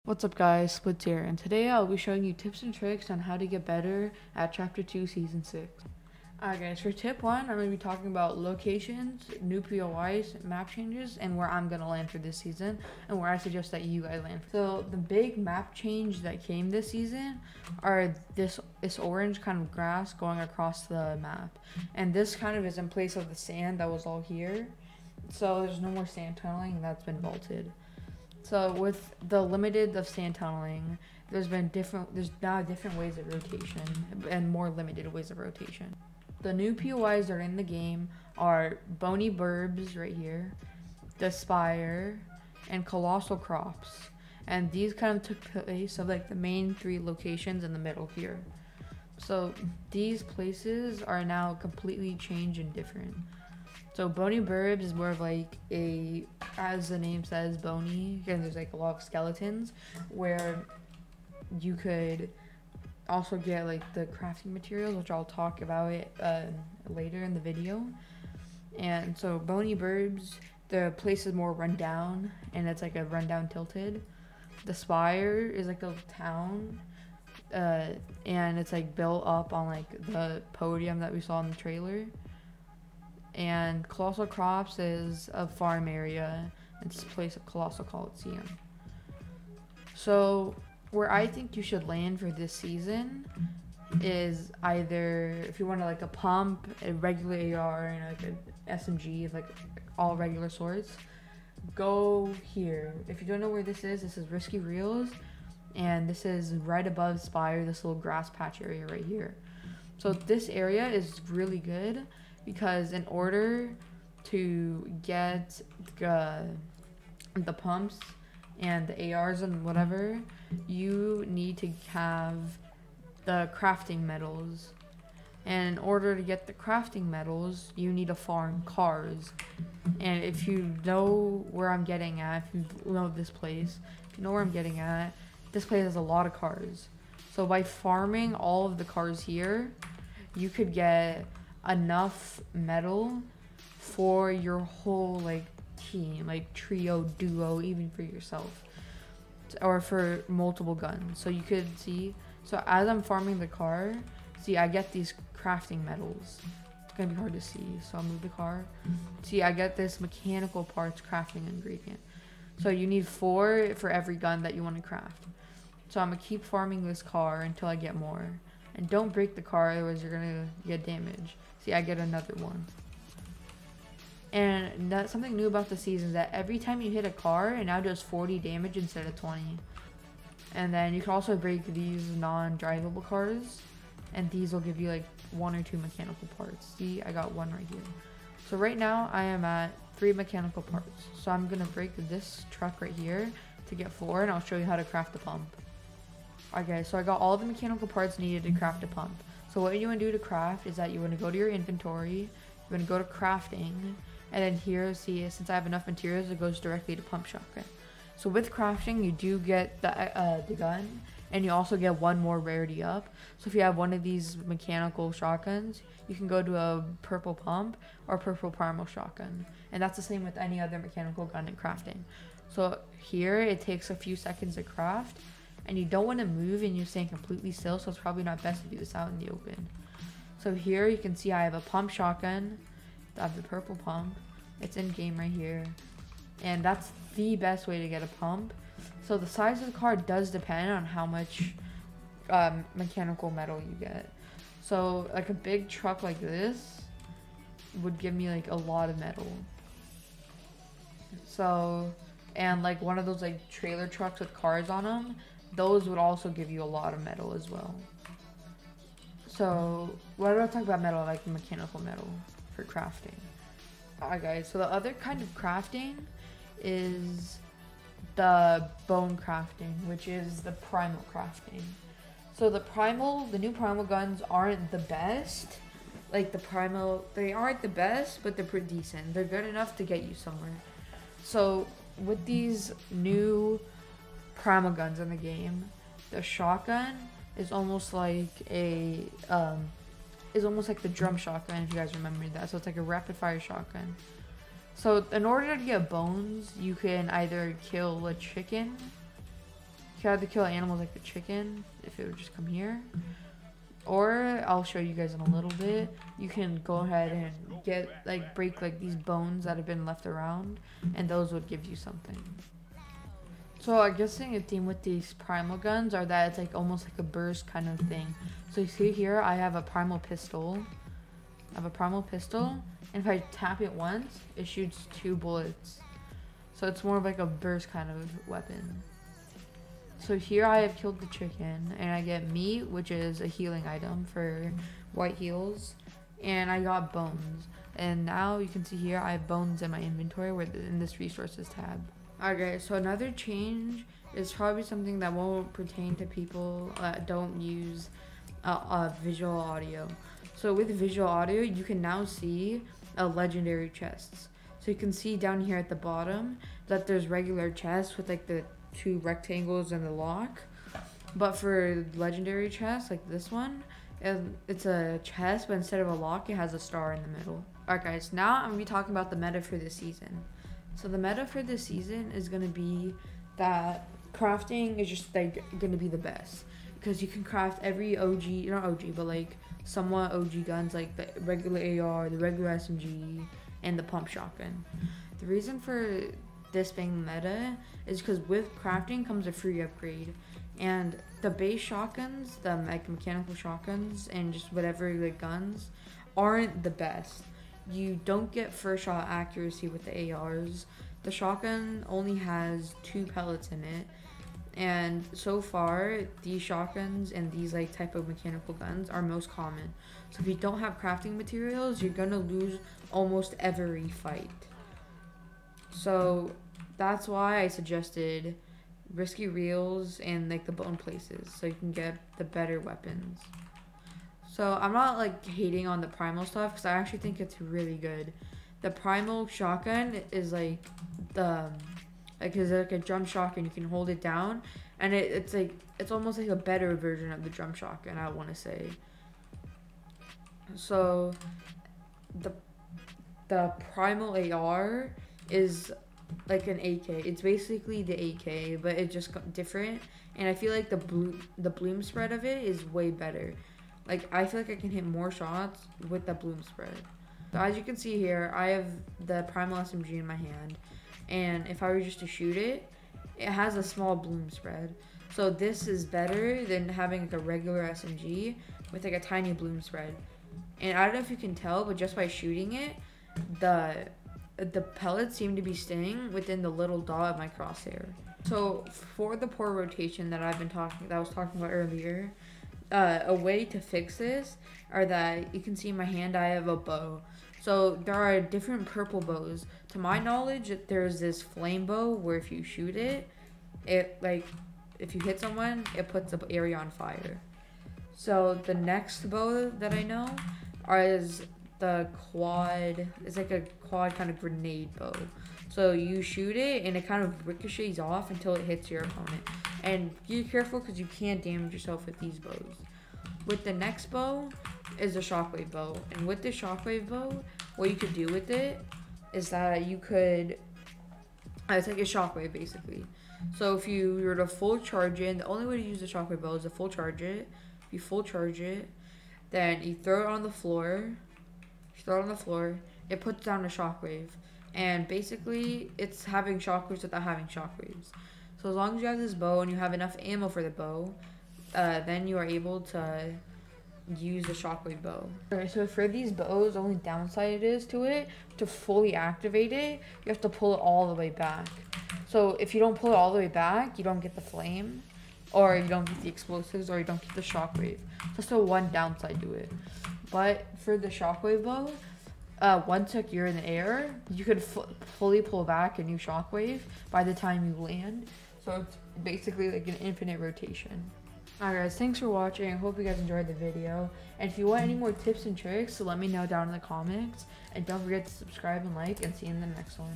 What's up guys, Splits here, and today I'll be showing you tips and tricks on how to get better at Chapter 2 Season 6. Alright guys, for tip 1, I'm going to be talking about locations, new POIs, map changes, and where I'm going to land for this season, and where I suggest that you guys land. So the big map change that came this season are this orange kind of grass going across the map. And this kind of is in place of the sand that was all here. So there's no more sand tunneling, that's been vaulted. So with the limited of sand tunneling, there's now different ways of rotation and more limited ways of rotation. The new POIs that are in the game are Bony Burbs right here, the Spire, and Colossal Crops. And these kind of took place of like the main 3 locations in the middle here. So these places are now completely changed and different. So Bony Burbs is more of like a, as the name says, bony, and there's like a lot of skeletons where you could also get like the crafting materials, which I'll talk about it later in the video. And so Bony Burbs, the place is more run down, and it's like a rundown tilted. The Spire is like a town, and it's like built up on like the podium that we saw in the trailer. And Colossal Crops is a farm area. It's a place of Colossal Coliseum. So where I think you should land for this season is either, if you want like a pump, a regular AR, and like an SMG, like all regular sorts, go here. If you don't know where this is Risky Reels, and this is right above Spire, this little grass patch area right here. So this area is really good, because in order to get the pumps and the ARs and whatever, you need to have the crafting metals. And in order to get the crafting metals, you need to farm cars. And if you know where I'm getting at, if you know this place, if you know where I'm getting at, this place has a lot of cars. So by farming all of the cars here, you could get enough metal for your whole like team, like trio, duo, even for yourself, or for multiple guns. So you could see, so as I'm farming the car, see I get these crafting metals. It's gonna be hard to see, so I'll move the car. See, I get this mechanical parts crafting ingredient. So you need 4 for every gun that you want to craft. So I'm gonna keep farming this car until I get more. And don't break the car, otherwise you're gonna get damage. See, I get another one. And that's something new about the season, is that every time you hit a car, it now does 40 damage instead of 20. And then you can also break these non-drivable cars, and these will give you like 1 or 2 mechanical parts. See, I got 1 right here. So right now I am at 3 mechanical parts. So I'm gonna break this truck right here to get 4, and I'll show you how to craft the pump. Okay, so I got all the mechanical parts needed to craft a pump. So what you want to do to craft is that you want to go to your inventory, you want to go to crafting, and then here, see, since I have enough materials, it goes directly to pump shotgun. So with crafting, you do get the gun, and you also get 1 more rarity up. So if you have one of these mechanical shotguns, you can go to a purple pump or purple primal shotgun. And that's the same with any other mechanical gun in crafting. So here, it takes a few seconds to craft, and you don't want to move and you're staying completely still, so it's probably not best to do this out in the open. So here you can see I have a pump shotgun. I have the purple pump. It's in game right here. And that's the best way to get a pump. So the size of the car does depend on how much mechanical metal you get. So like a big truck like this would give me like a lot of metal. So, and like one of those like trailer trucks with cars on them, those would also give you a lot of metal as well. So what do I talk about metal, like mechanical metal for crafting? Alright guys, so the other kind of crafting is the bone crafting, which is the primal crafting. So the new primal guns aren't the best. Like they aren't the best, but they're pretty decent. They're good enough to get you somewhere. So with these new primal guns in the game, the shotgun is almost like the drum shotgun, if you guys remember that. So it's like a rapid fire shotgun. So in order to get bones, you can either kill a chicken You have to kill animals like the chicken, if it would just come here. Or, I'll show you guys in a little bit, you can go ahead and break like these bones that have been left around, and those would give you something. So I guess a theme with these primal guns are that it's like almost like a burst kind of thing. So you see here, I have a primal pistol. And if I tap it once, it shoots 2 bullets. So it's more of like a burst kind of weapon. So here I have killed the chicken, and I get meat, which is a healing item for white heals, and I got bones. And now you can see here I have bones in my inventory in this resources tab. Okay, so another change is probably something that won't pertain to people that don't use visual audio. So with visual audio, you can now see legendary chests. So you can see down here at the bottom that there's regular chests with like the 2 rectangles and the lock. But for legendary chests like this one, it's a chest, but instead of a lock, it has a star in the middle. Alright guys, now I'm going to be talking about the meta for this season. So the meta for this season is going to be that crafting is just like going to be the best. Because you can craft every OG, not OG, but like somewhat OG guns like the regular AR, the regular SMG, and the pump shotgun. The reason for this being meta is because with crafting comes a free upgrade, and the base shotguns, the mechanical shotguns, and just whatever like guns aren't the best. You don't get first shot accuracy with the ARs. The shotgun only has 2 pellets in it, and so far these shotguns and these like type of mechanical guns are most common. So if you don't have crafting materials, you're gonna lose almost every fight. So that's why I suggested risky reels and like the bone places, so you can get the better weapons. So I'm not like hating on the primal stuff, because I actually think it's really good. The primal shotgun is like it's like a drum shotgun. You can hold it down, and it's almost like a better version of the drum shotgun, I want to say. So the primal AR is like an AK. It's basically the AK, but it's just different. And I feel like the bloom spread of it is way better. Like, I feel like I can hit more shots with the bloom spread. So as you can see here, I have the primal SMG in my hand, and if I were just to shoot it, it has a small bloom spread. So this is better than having like a regular SMG with like a tiny bloom spread. And I don't know if you can tell, but just by shooting it, the pellets seem to be staying within the little dot of my crosshair. So for the poor rotation that I was talking about earlier, a way to fix this are that you can see in my hand I have a bow. So there are different purple bows. To my knowledge, there's this flame bow where if you shoot it, if you hit someone, it puts the area on fire. So the next bow that I know is the quad. It's like a quad kind of grenade bow. So you shoot it and it kind of ricochets off until it hits your opponent. And be careful because you can't damage yourself with these bows. With the next bow is a shockwave bow. And with the shockwave bow, what you could do with it is that you could, it's like a shockwave basically. So if you were to full charge it, and the only way to use the shockwave bow is to full charge it. If you full charge it, then you throw it on the floor. It puts down a shockwave. And basically, it's having shockwaves without having shockwaves. So as long as you have this bow and you have enough ammo for the bow, then you are able to use the shockwave bow. Alright, so for these bows, the only downside is to it, to fully activate it, you have to pull it all the way back. So if you don't pull it all the way back, you don't get the flame, or you don't get the explosives, or you don't get the shockwave. That's the one downside to it. But for the shockwave bow, once like you're in the air, you could fully pull back a new shockwave by the time you land. So it's basically like an infinite rotation. Alright guys, thanks for watching. I hope you guys enjoyed the video. And if you want any more tips and tricks, so let me know down in the comments. And don't forget to subscribe and like, and see you in the next one.